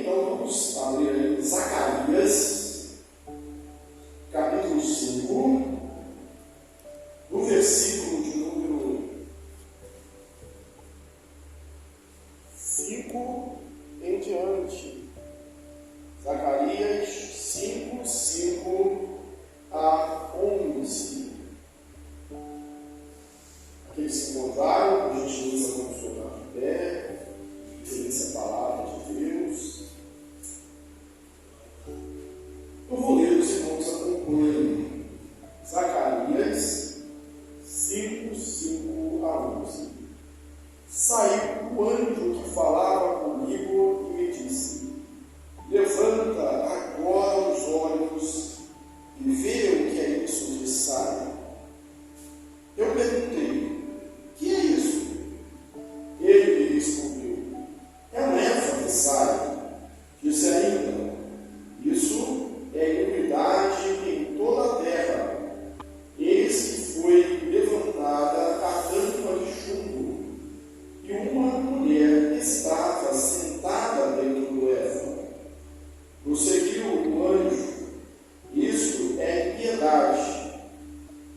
então vamos abrir aí Zacarias, capítulo 5, no versículo de número 5 em diante. Zacarias 5, 5 a 11. Aqueles que encontraram, por gentileza, vamos colocar de pé, referência à palavra de Deus. Eu vou ler, os irmãos acompanhem. Zacarias 5, 5 a 11. Saiu o anjo que falava comigo e me disse: levanta agora os olhos e vê o que é isso que sai. Eu perguntei: que é isso? Ele me respondeu: é uma névoa que sai. Disse ainda: isso é iniquidade em toda a terra. Eis que foi levantada a tampa de chumbo, e uma mulher estava sentada dentro do éva. Prosseguiu o anjo: isto é impiedade.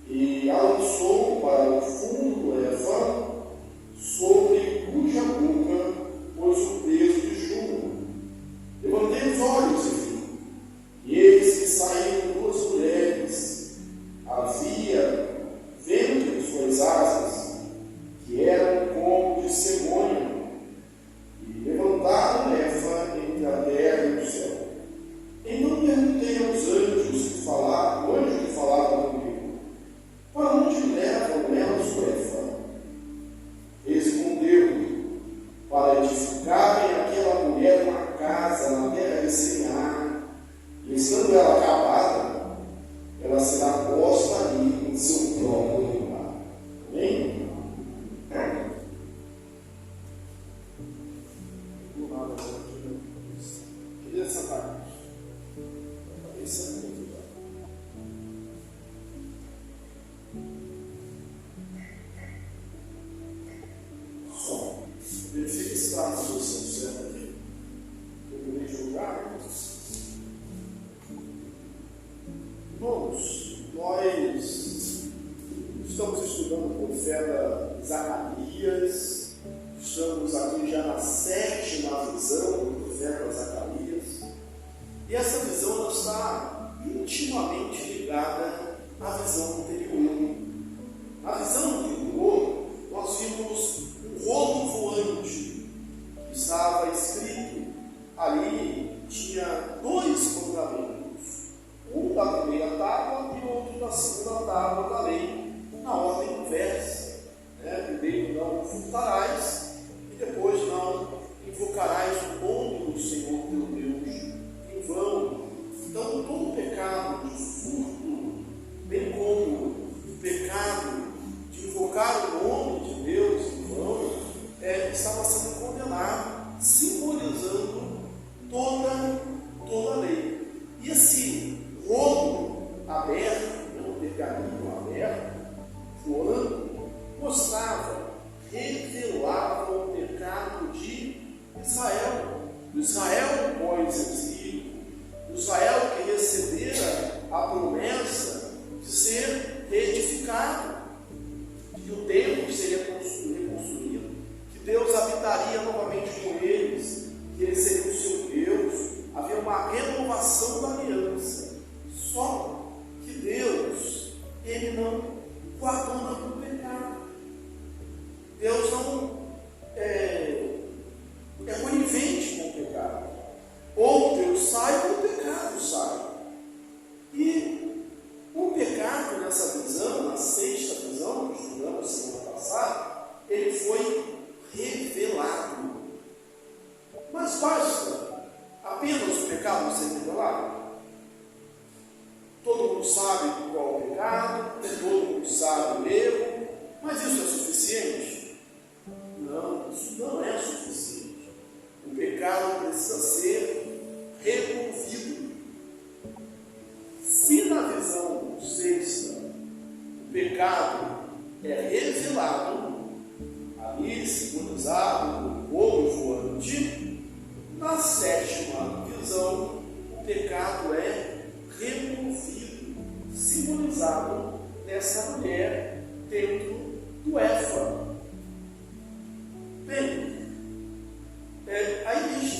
E a lançou para o fundo do éva, sobre cuja boca pôs o peso de chumbo. Levantei os olhos e vi, e eis que saíram duas mulheres. Havia vento em suas asas, que eram como de cegonha, e levantaram leva entre a terra e o céu. Então perguntei aos anjos que falavam, o anjo que falava comigo: para onde levam elas o éva? Respondeu: para edificarem aquela mulher uma casa na terra de Senar, e estando ela acabada, ela será posta ali em seu próprio lugar. Amém? Queria sentar. Isso é muito bom. Só verifique se está na posição certa aqui. Eu poderia julgar. Irmãos, nós estamos estudando o profeta Zacarias. Estamos aqui já na 7ª visão do profeta Zacarias. E essa visão ela está intimamente ligada à visão anterior. Na visão anterior, nós vimos um rolo voante que estava escrito ali, tinha 2 mandamentos, um da primeira tábua e outro da segunda tábua da lei, na ordem inversa. Primeiro, não furtarás, e depois, não invocarás o nome do Senhor teu Deus em vão. Então, todo pecado de furto, bem como o pecado de invocar o nome de Deus em vão, estava sendo condenado, simbolizando toda a lei. E esse rolo aberto, um pergaminho aberto, voando, mostrava, revelava o pecado de Israel, do Israel pós-exílio, do Israel que recebera a promessa de ser reedificado, que o templo seria reconstruído, que Deus habitaria novamente com eles, que ele seria o seu Deus. Havia uma renovação da aliança. Só que Deus, ele não guardou o pecado. Deus não é conivente com o pecado. Ou Deus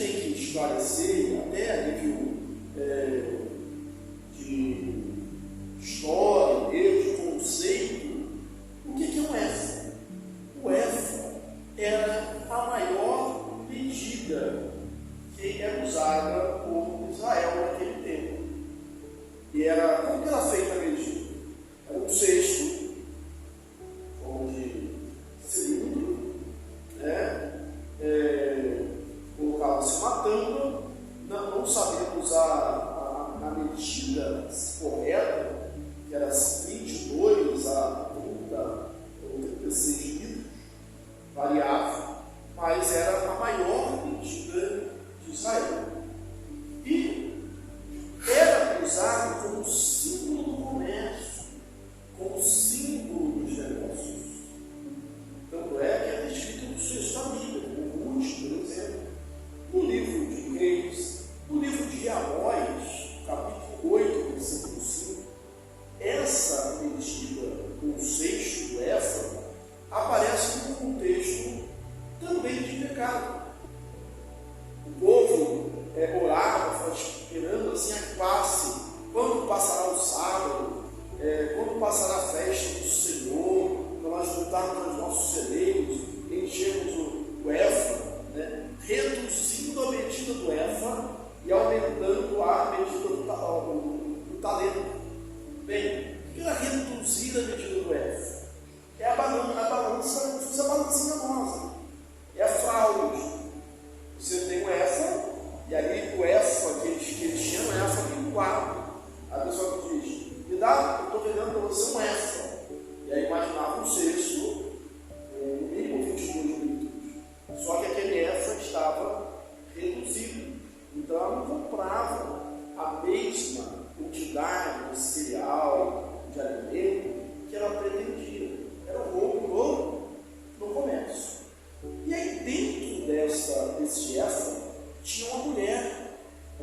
tem que esclarecer, até a nível de história, de conceito, o que é um efa? O efa era a maior medida que era usada por Israel naquele tempo. E era, como que era feita a medida? Era um cesto, onde cilindro, colocava-se uma tampa, não sabendo usar a medida correta, que era 22 a 30 ou 36 litros, variava, mas era a maior medida de Israel. E era usado como símbolo do comércio, como símbolo dos negócios. Tanto é que é descrito no sexto amigo, como Ruth, por exemplo, no livro de Reis, no livro de Amós, capítulo 8, versículo 5. Essa medida, o sexto do efa, aparece no contexto também de pecado. O povo orava, esperando assim a classe, quando passará o sábado, quando passará a festa do Senhor, para nós voltarmos aos nossos celeiros, enchermos o efa, reduzindo a medida do efa e aumentando a medida do talento. Bem, o que era reduzir a medida do efa? É a balança, usa a balancinha nossa, é a fraude. Você tem o efa, e ali o efa que eles chamam é efa vinculado. A pessoa que diz, me dá, eu estou vendendo para você um efa. E aí imaginava um cesto, no mínimo 22 litros. Só que aquele efa estava reduzido. Então ela não comprava a mesma quantidade de cereal, de alimento que ela pretendia. Era um roubo no comércio. E aí dentro desse efa tinha uma mulher.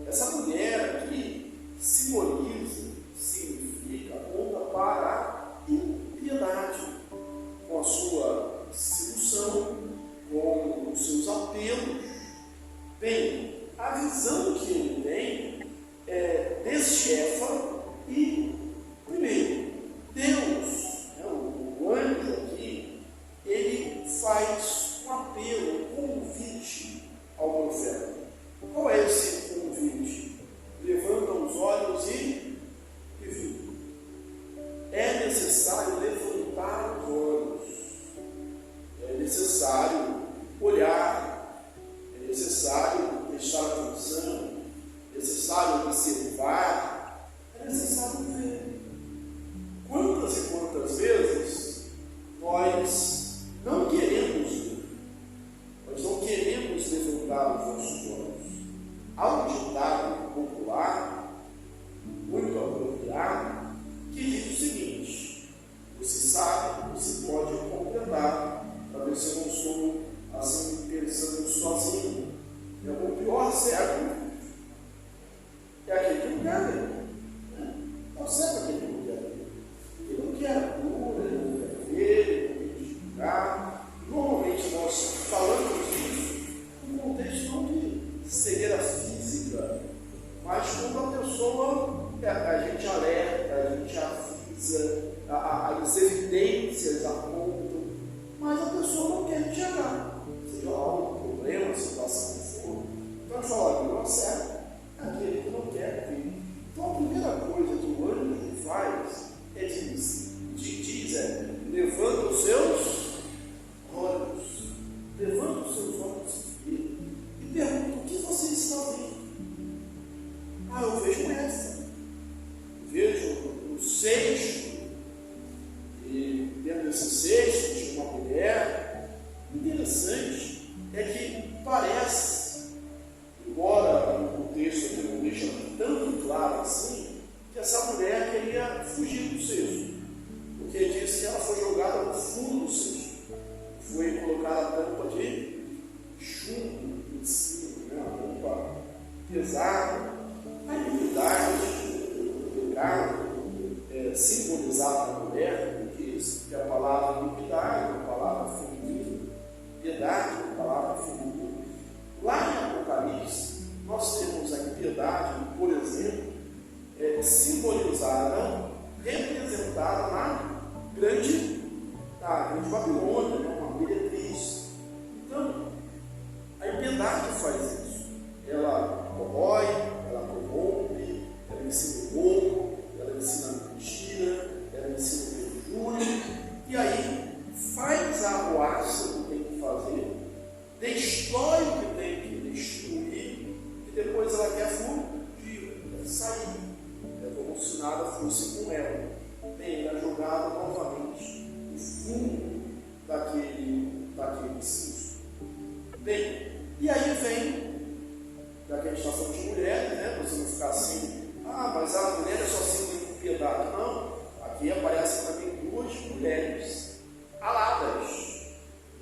Essa mulher aqui simboliza, significa, aponta para a impiedade, com a sua sedução, com os seus apelos. Bem, a visão que ele tem desse efa e, primeiro, Deus, o anjo aqui, ele faz um apelo, um convite ao profeta. Qual é esse convite? Levanta os olhos e viu. É necessário levantar os olhos, é necessário olhar, é necessário prestar atenção, é necessário observar, é necessário ver. Quantas e quantas vezes nós não queremos ver, nós não queremos levantar os nossos olhos. Há um ditado popular, muito apropriado, que diz o seguinte: você sabe, você pode completar, para ver se eu não estou assim pensando sozinho. O pior cego é aquele que não quer ver. É o cego aquele que não quer ver. Ele não quer a cura, ele não quer ver, ele não quer explicar. Normalmente nós falamos disso no contexto não de cegueira física, mas quando a pessoa, a gente alerta, a gente avisa, as evidências apontam, mas a pessoa não quer enxergar, seja lá um problema, situação que for. Então, fala, não serve, aquele que não quer ver. Então, a primeira coisa que o anjo faz levanta os seus olhos, levanta os seus olhos e pergunta: o que você está vendo? Eu vejo essa, vejo o cesto, e dentro desse cesto tinha uma mulher. Interessante é que parece, embora o texto aqui não deixa tão claro assim, que essa mulher queria fugir do cesto, porque diz que ela foi jogada no fundo do cesto, foi colocada a tampa de chumbo em cima, uma tampa pesada. A iniquidade, o pecado, simbolizado na mulher, diz que a palavra iniquidade, a palavra feminina, piedade, a palavra feminina. Lá em Apocalipse, está falando de mulheres, né? Você não ficar assim, mas a mulher é só símbolo de piedade. Não, aqui aparecem também duas mulheres aladas,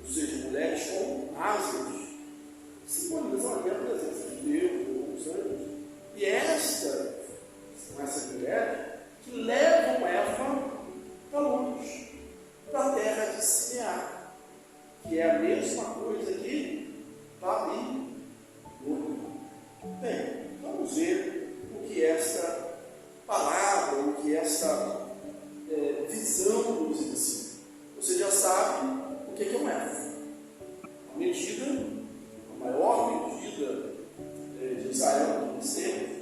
ou seja, mulheres com asas, simbolizam a presença de Deus, os anjos. E são essas mulheres que levam Eva para longe, para a terra de Sinear, que é a mesma coisa que Babilônia. Bem, vamos ver o que essa palavra, o que essa visão nos ensina. Você já sabe o que é um éfo. A medida, a maior medida de Israel no tempo,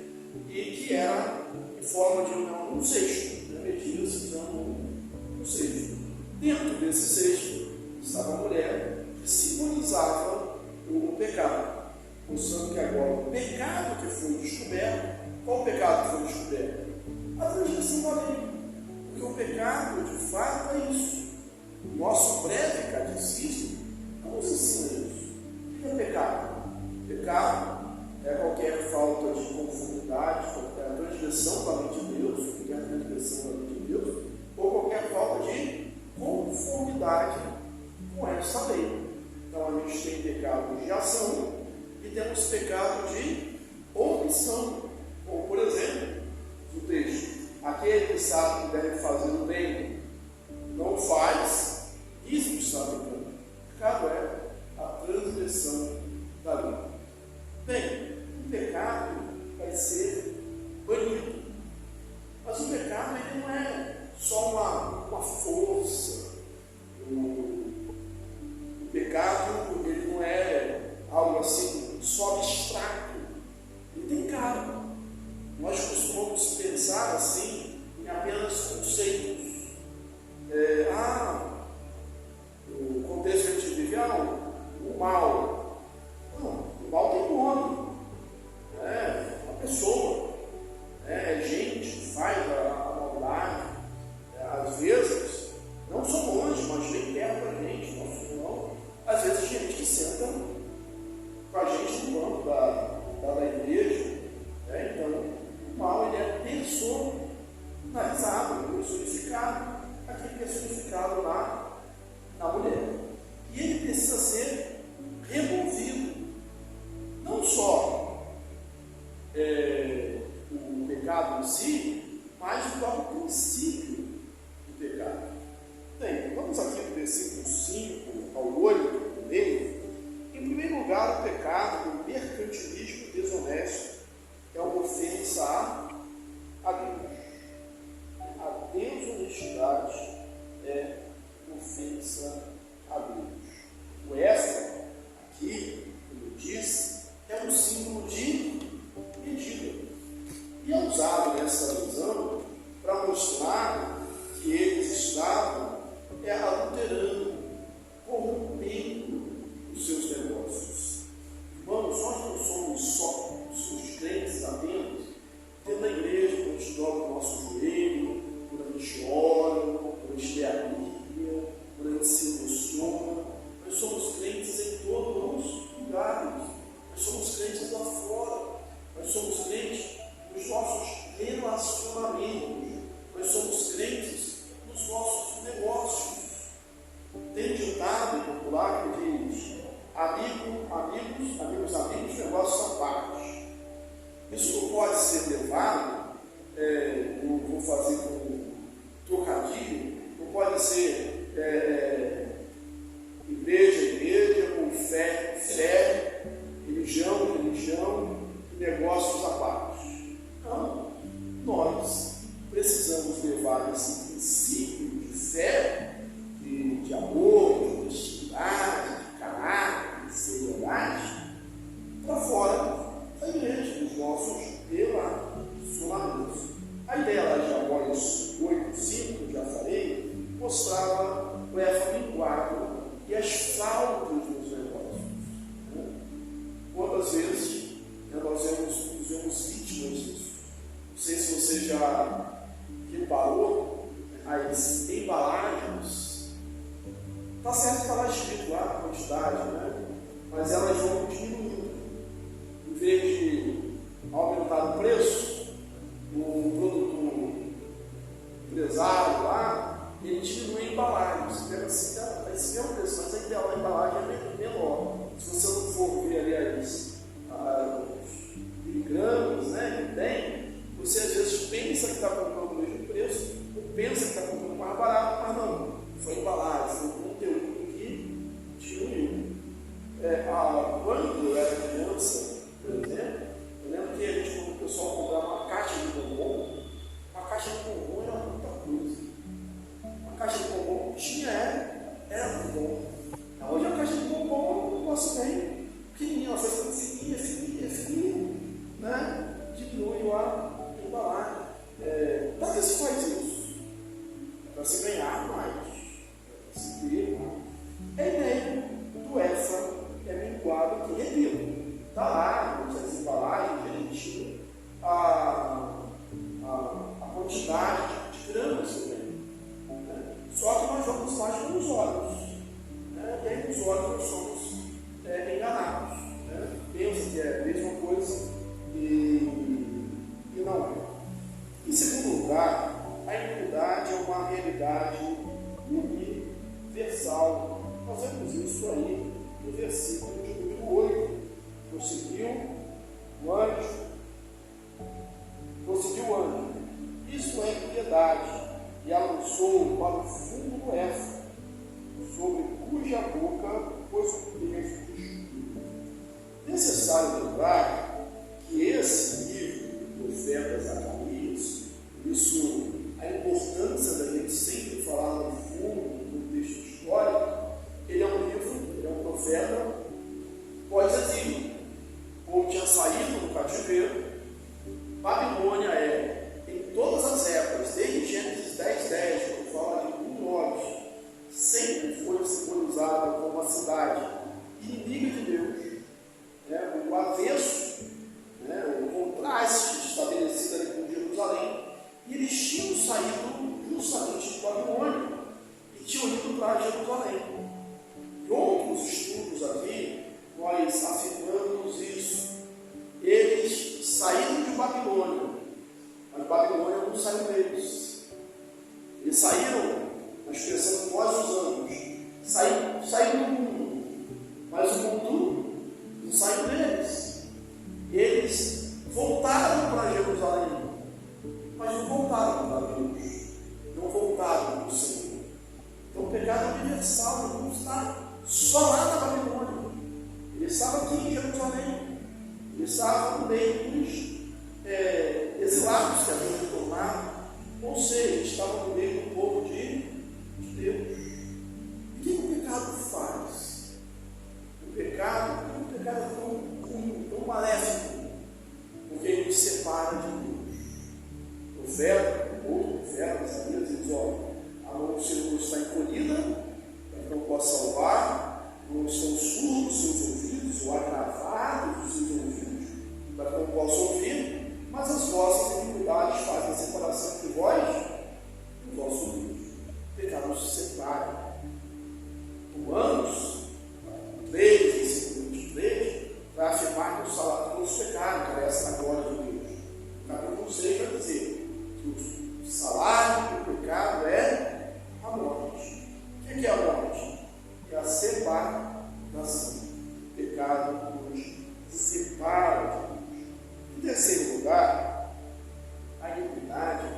e que era em forma de um cesto, medida se usando um cesto. Dentro desse cesto estava a mulher que simbolizava o pecado. Mostrando que agora o pecado que foi descoberto, qual o pecado que foi descoberto? A transgressão da lei. Porque o pecado, de fato, é isso. O nosso breve catecismo não nos ensina isso. O que é pecado? Pecado é qualquer falta de conformidade, qualquer transgressão da lei de Deus, qualquer transgressão da lei de Deus, ou qualquer falta de conformidade com essa lei. Então a gente tem pecado de ação e temos pecado de omissão. Como, por exemplo, o texto: aquele que sabe que deve fazer o bem não faz, isso está pecando. Pecado é a transgressão da lei. Bem, o pecado vai ser banido. Mas o pecado ele não é só uma força. O pecado ele não é algo assim só abstrato. Ele tem cara. Nós costumamos pensar assim em apenas conceitos. O contexto que a gente vive, o mal. Não, o mal tem nome. É uma pessoa. É gente que faz a maldade. Às vezes, não só longe, mas bem perto da gente, nosso irmão. Às vezes, gente que senta com a gente no banco da igreja. Então, o mal ele é personalizado, personificado. Aquele personificado lá na mulher. E ele precisa ser removido. Não só o pecado em si, mas o próprio princípio do pecado. Bem, vamos aqui no versículo 5 ao 8, meio. Em primeiro lugar, o pecado, o mercantilismo desonesto, é uma ofensa a Deus. A desonestidade é ofensa a Deus. O Éfra, aqui, como eu disse, é um símbolo de medida. E é usado nessa visão para mostrar que eles estavam adulterando, corrompendo os seus negócios. Irmãos, nós não somos só os crentes apenas dentro da igreja, quando a gente dobra o nosso joelho, quando a gente ora, quando a gente lê a Bíblia, quando a gente se emociona. Nós somos crentes em todos os lugares. Nós somos crentes lá fora. Nós somos crentes nos nossos relacionamentos. Nós somos crentes nos nossos negócios. Tem ditado popular que diz: amigos, negócios à parte. Isso não pode ser levado, eu vou fazer com um trocadilho, não pode ser igreja, ou fé, religião, e negócios à parte. Não, nós precisamos levar esse princípio de fé, de amor, de honestidade, de caráter, de seriedade, para fora da igreja, dos nossos relacionamentos. A ideia lá de Amós 8:5, já falei, mostrava o Éfra minguado e as faltas dos negócios. Quantas vezes nós nos vemos vítimas disso? Não sei se você já reparou as embalagens. Está certo que está lá escrito lá a quantidade, mas elas vão diminuindo. Em vez de necessário lembrar que esse livro, o profeta Zacarias, isso, a importância da gente sempre falar no fundo, no texto histórico, ele é um livro, ele é um profeta pós-exílio, ou tinha saído do cativeiro. Babilônia em todas as épocas, desde Gênesis 10:10, quando fala de nós, sempre foi simbolizada como uma cidade inimiga de Deus, né? O avesso, né? O contraste estabelecido ali com Jerusalém, e eles tinham saído justamente de Babilônia e tinham ido para Jerusalém. Em outros estudos aqui, nós afirmamos isso. Eles saíram de Babilônia, mas Babilônia não saiu deles. Eles saíram, a expressão que nós usamos, saíram do mundo, mas o mundo não saiu deles. Eles voltaram para Jerusalém, mas não voltaram para Deus, não voltaram para o Senhor. Então o pecado universal não está só lá na Babilônia, ele estava aqui em Jerusalém. Ele estava no meio dos exilados que haviam retornado, ou seja, estava no meio do povo de Deus. E o que o pecado faz? O pecado é tão ruim, tão maléfico, porque ele nos separa de Deus. O profeta, outro profeta, Isaías, diz: olha, a mão do Senhor está encolhida, para que não possa salvar, não estão surdos os seus ouvidos, ou agravados os seus ouvidos, para que não possa ouvir, mas as vossas iniquidades fazem a separação entre vós e o vosso Deus. O pecado nos separa. Romanos 3, versículo 23, vai afirmar que o salário do nosso pecado carece da glória de Deus. O capítulo 6 vai dizer que o salário do pecado é a morte. O que é a morte? É a separação. O pecado nos separa de Deus. Em terceiro lugar, a iniquidade,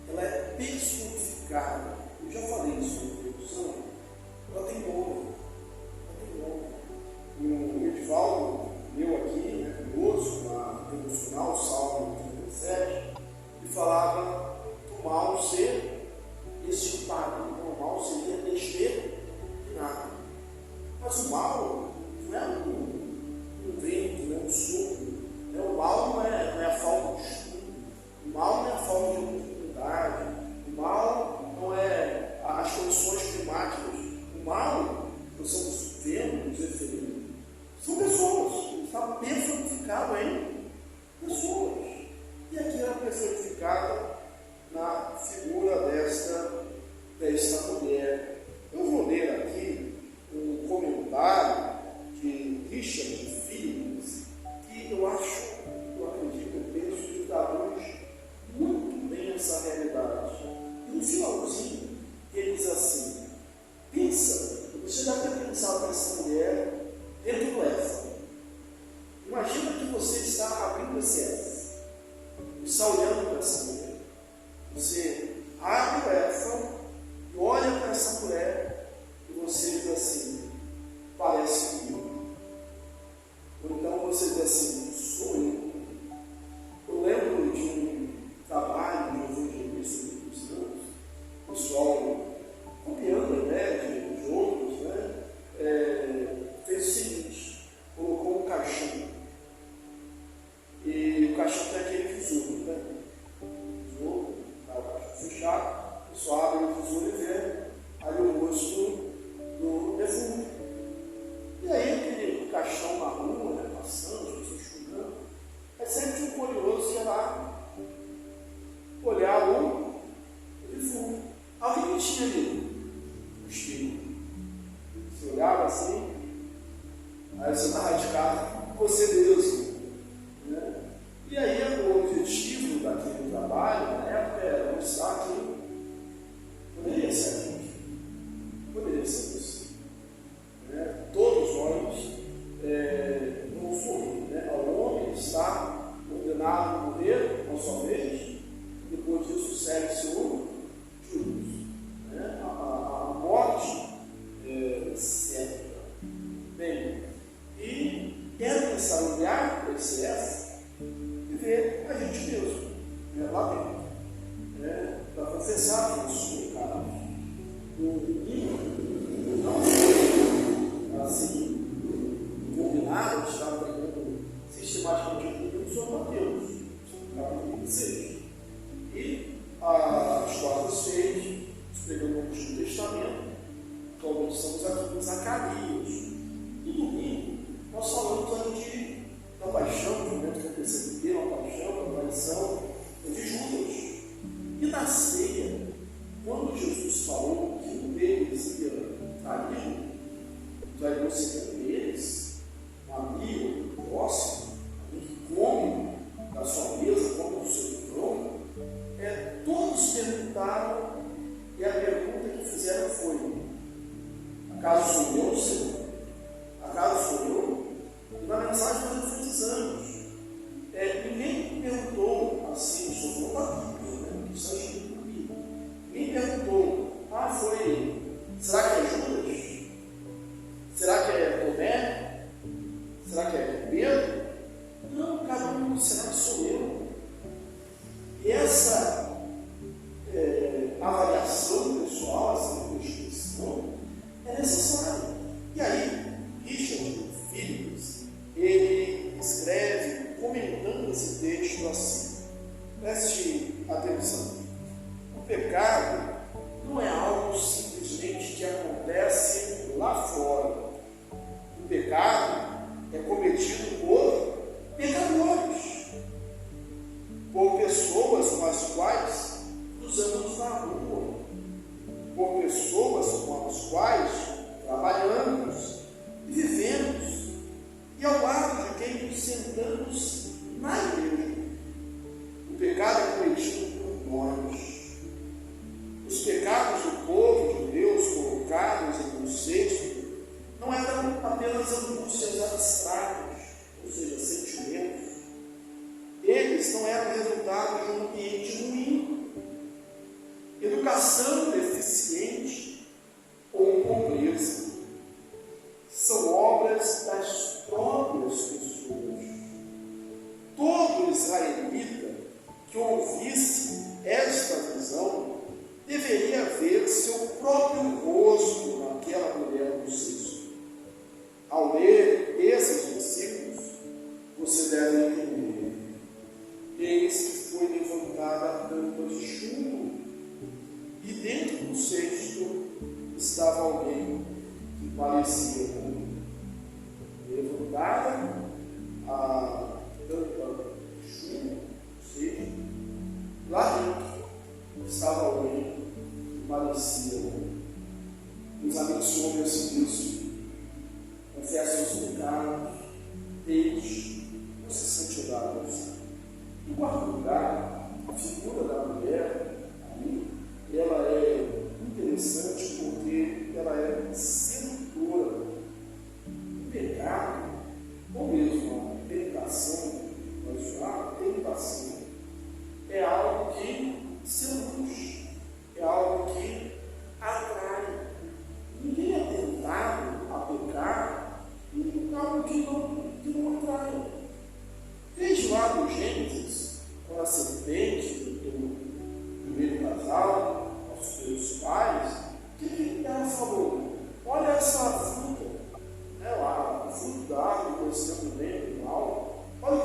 ela é personificada. Eu já falei isso na introdução. Ela tem nome. O Edivaldo leu aqui, curioso, na devocional, Salmo 37, e falava do mal ser extirpado. O mal seria exterminado. Mas o mal não é um vento, não é um sopro. O mal não é a falta de estudo, o mal não é a falta de oportunidade, o mal não é as condições climáticas, o mal são os termos referidos, são pessoas, está personificado em pessoas. E aqui ela é personificada na figura desta mulher. Eu vou ler aqui um comentário de Richard Phillips, que eu acredito, eu penso que traduz muito bem essa realidade. E no finalzinho, ele diz assim: pensa, você já tem pensado nessa mulher dentro do Éfano. Imagina que você está abrindo esse Éfano, está olhando para essa mulher. Você abre o Éfano e olha para essa mulher e você diz assim: parece comigo. Ou então você diz assim: sou eu. Eu lembro de um trabalho de evangelista de cristãos, o pessoal, copiando a ideia de outros, fez o seguinte: colocou um caixão. E o caixão tem aquele visor, visor, o caixão fechado, o pessoal abre o visor e vê aí o rosto do defunto. E aí aquele caixão na rua, passando, as pessoas chorando, é sempre um curioso que ia lá olhar o defunto. Alguém que tinha ali um espírito. Você olhava assim, aí você estava de casa, você Deus. Né? E aí o objetivo daquele trabalho, na época, era mostrar que poderia ser aquilo. Poderia ser isso. Todos nós vamos morrer. O homem está ordenado a morrer uma só vez, depois disso segue-se o juízo. A morte certa. Bem, e era essa mulher batalhar para excesso, viver a gente mesmo, lá dentro, para confessar os nossos pecados. O inimigo não foi assim, combinado, estava pregando sistematicamente comigo sobre Mateus, capítulo 26. E as quartas-feiras, pregando o Antigo Testamento, atualmente estamos aqui em Zacarias. E domingo, nós falamos ali da paixão, no momento que antecedeu a paixão, a traição de Judas. E na ceia, quando Jesus falou que um deles ia trair, traiu segundo eles, um amigo, próximo, alguém que come da sua mesa, come do seu trono, todos perguntaram, e a pergunta que fizeram foi: acaso sou eu, Senhor? Acaso sou eu? E na mensagem nós enfatizanos, ninguém perguntou assim, sou eu, isso é comigo. Ninguém perguntou, foi, será que é Judas? Será que é Tomé? Será que é Pedro? Não, cada um, será que sou eu? E essa avaliação pessoal, essa investigação, é necessária. E aí, Richard Phillips, ele escreve, comentando esse texto assim, preste atenção. O pecado não é algo simplesmente que acontece lá fora. O pecado é cometido por pecadores, por pessoas com as quais cruzamos na rua, por pessoas com as quais trabalhamos e vivemos, e ao lado de quem nos sentamos na igreja. O pecado é cometido por nós. Os pecados do povo de Deus colocados em conceito não eram apenas angústias abstratas, ou seja, sentimentos. Eles não eram resultado de um ambiente ruim, educação deficiente ou pobreza. São obras das próprias pessoas. Todo israelita que ouvisse esta visão deveria ver seu próprio rosto naquela mulher do cesto. Ao ler esses versículos, você deve entender: eis que foi levantada a tampa de chumbo, e dentro do cesto estava alguém que parecia como levantada a tampa de chumbo, ou seja, lá dentro estava alguém que parecia como. Meus amigos, sobre esse texto, confessem os pecados, eles não se santificaram. Em quarto lugar, a figura da mulher ali, ela é interessante porque ela é sedutora. O pecado, ou mesmo a tentação, é algo que seduz, é algo que atrai. Ninguém é tentado a pecar em algo que não atrai. Desde lá do Gênesis, quando a serpente do primeiro casal, aos seus pais, o que ela falou? Olha essa fruta, lá, o fruto da árvore, conhecendo o bem e o mal. Olha o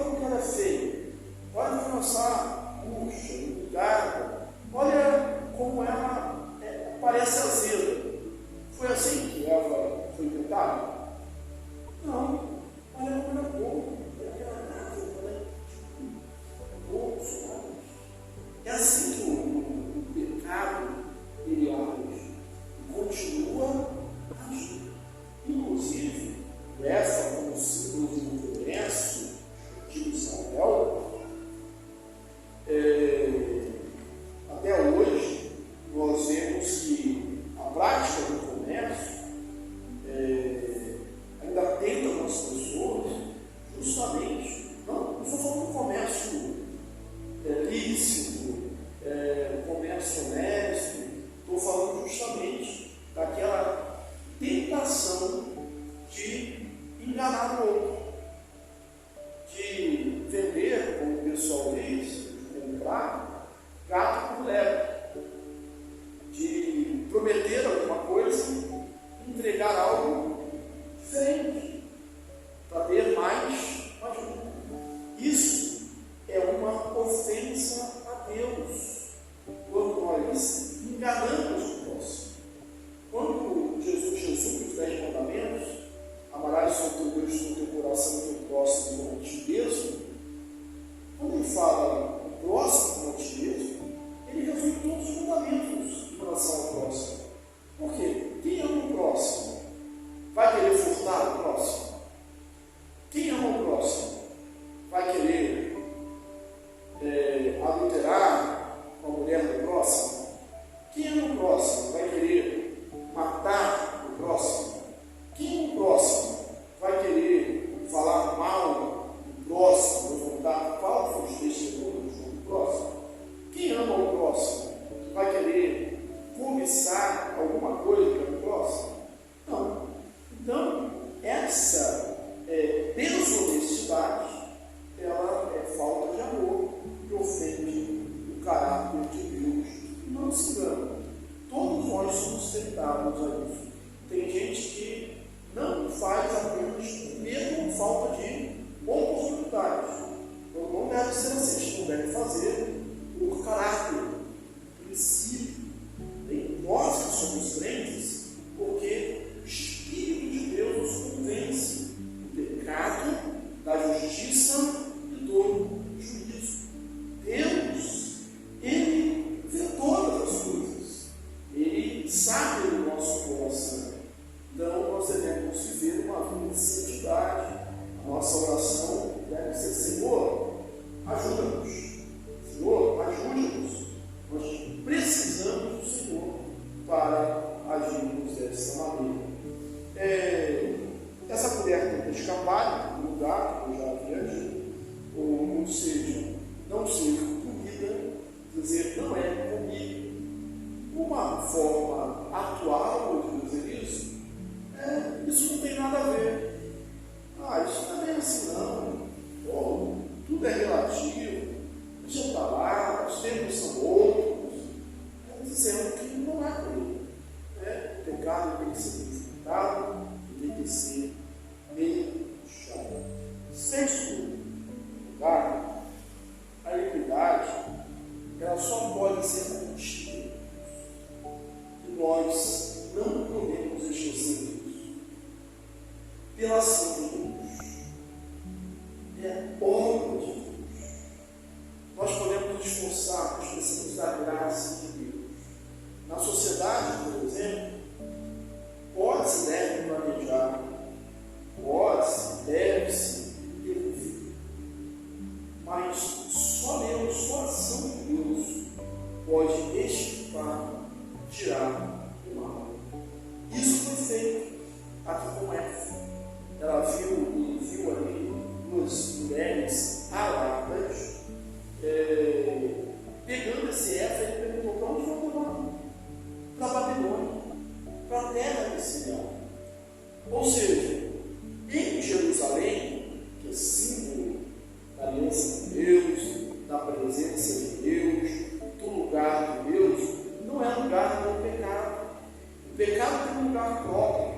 justiça e do juízo. Deus, Ele vê todas as coisas. Ele sabe o nosso coração. Então, nós devemos viver uma vida de santidade. A nossa oração deve ser: Senhor, ajuda-nos. Senhor, ajude-nos. Nós precisamos do Senhor para agirmos dessa maneira. Essa mulher tenta escapar do lugar que eu já havia dito, ou seja, não ser comida, dizer não é comida. Uma forma atual de dizer isso, isso não tem nada a ver. Isso não é assim não. Tudo é relativo. Deixa eu falar, os termos são outros. Dizendo que não é comida. O pecado tem que ser purificado e tem que ser deixado. Sexto lugar, a iniquidade, ela só pode ser contida. E nós não podemos esquecer disso. Pela ação de Deus. É obra de Deus. Nós podemos nos esforçar, nós precisamos da graça de Deus. Na sociedade, por exemplo, pode-se, deve planejar, pode-se, deve-se intervir. Mas só Deus, só a ação de Deus pode extirpar, tirar o mal. Isso foi feito aqui com Eva. Ela viu ali duas mulheres aladas, pegando esse Eva e perguntou: para onde vão levar? Para a Babilônia, para a terra de Sião. Ou seja, em Jerusalém, que é símbolo da aliança de Deus, da presença de Deus, do lugar de Deus, não é lugar do pecado. O pecado tem um lugar próprio,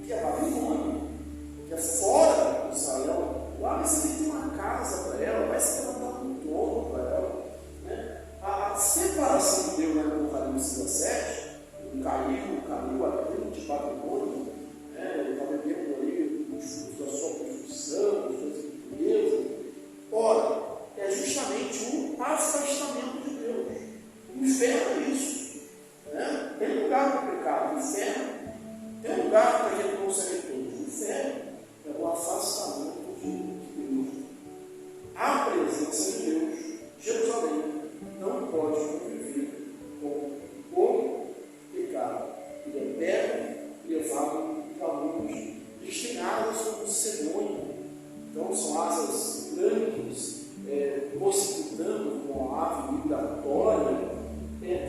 que é a Babilônia, que é fora de Israel. Lá você tem uma casa para ela, vai se levantar um trono para ela. A separação de Deus na Apocalipse 17, caiu a grande Babilônia, está bebendo ali os frutos da sua construção, das suas riquezas. Ora, é justamente o afastamento de Deus. O inferno é isso. Tem lugar para o pecado, o inferno. Tem lugar para aquele que não segue todos. O inferno é o afastamento de Deus. A presença de Deus, Jerusalém, não pode conviver com o pecado. Ele é pego e levado para longe. Destinadas como cegonha. Então são asas grandes, possibilitando com a ave migratória,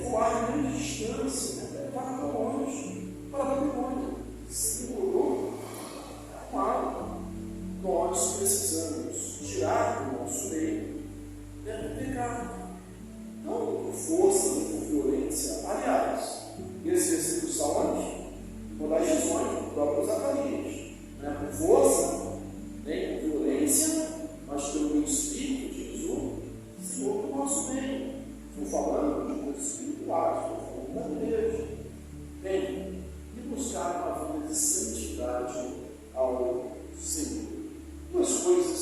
voar em grande distância, para longe, para a Babilônia. Segurou a mal. Nós precisamos tirar do nosso meio o pecado. Não por força, nem por violência. Aliás, esse versículo está onde? Quando há Jesus, o próprio Zacarias. Não é por força, nem por violência, mas pelo meu Espírito, diz o Senhor do nosso meio. Estou falando de um espiritual, estou falando da igreja. Bem, e buscar uma vida de santidade ao Senhor. Duas coisas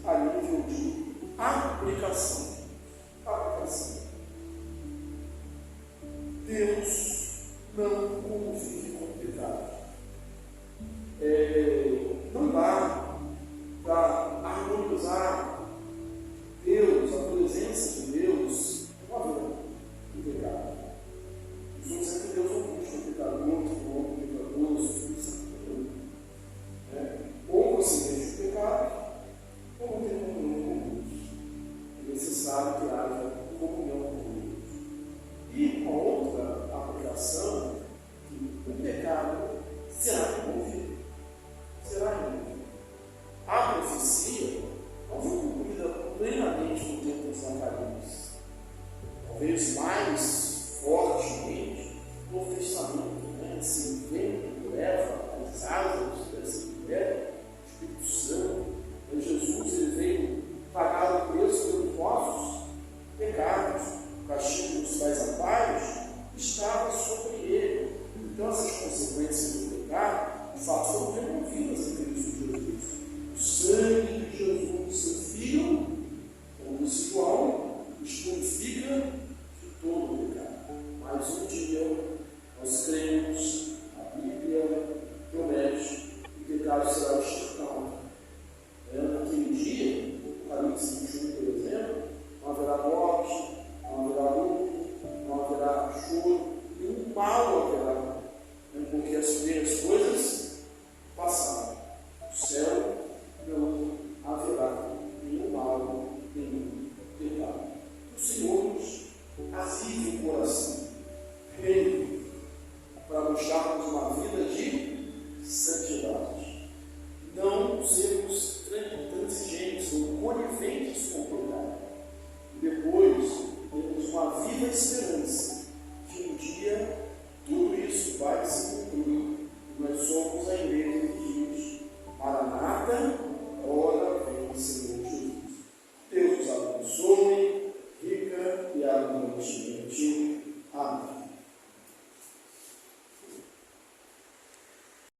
a nível de aplicação.